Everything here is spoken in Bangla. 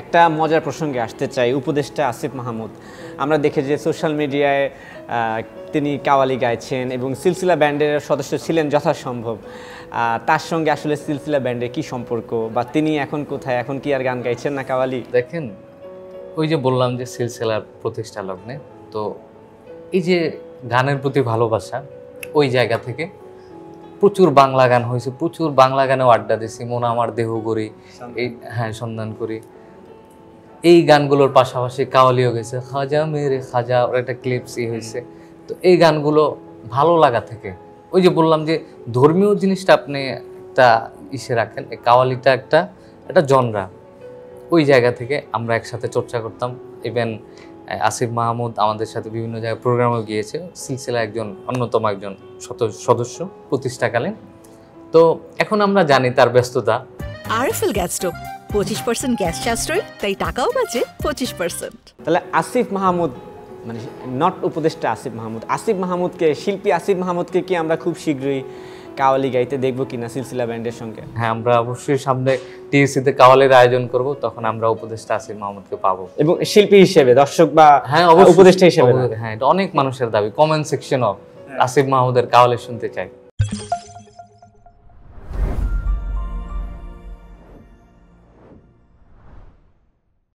একটা মজার প্রসঙ্গে আসতে চাই, উপদেষ্টা আসিফ মাহমুদ। আমরা দেখে যে সোশ্যাল মিডিয়ায় তিনি কাওয়ালি গাইছেন এবং সিলসিলা ব্যান্ডের সদস্য ছিলেন যথাসম্ভব। তার সঙ্গে আসলে সিলসিলা ব্যান্ডের কি সম্পর্ক, বা তিনি এখন কোথায়, এখন কি আর গান গাইছেন না কাওয়ালি? দেখেন, ওই যে বললাম যে সিলসিলার প্রতিষ্ঠা লগ্নে, তো এই যে গানের প্রতি ভালোবাসা, ওই জায়গা থেকে প্রচুর বাংলা গান হয়েছে, প্রচুর বাংলা গানেও আড্ডা দিছি। মন আমার দেহ করি, এই সন্ধান করি, এই গানগুলোর পাশাপাশি কাওয়ালিও গেছে, খাজা মেরে খাজা, ওর একটা ক্লিপসই হয়েছে। তো এই গানগুলো ভালো লাগা থেকে, ওই যে বললাম যে ধর্মীয় জিনিসটা আপনি একটা ইসে রাখেন, এই কাওয়ালিটা একটা জনরা, ওই জায়গা থেকে আমরা একসাথে চর্চা করতাম। ইভেন আসিফ মাহমুদ আমাদের সাথে বিভিন্ন জায়গায় প্রোগ্রামেও গিয়েছে, সিলসিলা অন্যতম একজন সদস্য প্রতিষ্ঠাকালীন। তো এখন আমরা জানি তার ব্যস্ততা। আরএফএল গ্যাস স্টোভ 25% গ্যাস সাশ্রয়, তাই টাকাও বাঁচে 25%। তাহলে আসিফ মাহমুদ মানে নট উপদেষ্টা আসিফ মাহমুদ, আসিফ মাহমুদকে, শিল্পী আসিফ মাহমুদকে কি আমরা খুব শীঘ্রই কাওয়ালি গাইতে দেখবো কিনা সিলসিলা ব্যান্ডের সঙ্গে? হ্যাঁ, আমরা অবশ্যই সামনে টিএসসিতে কাওয়ালির আয়োজন করব, তখন আমরা উপদেষ্টা আসিফ মাহমুদকে পাবো। এবং শিল্পী হিসেবে, দর্শক বা হ্যাঁ উপদেষ্টা হিসেবে? হ্যাঁ, এটা অনেক মানুষের দাবি, কমেন্ট সেকশনও আসিফ মাহমুদের কাওয়ালি শুনতে চাই।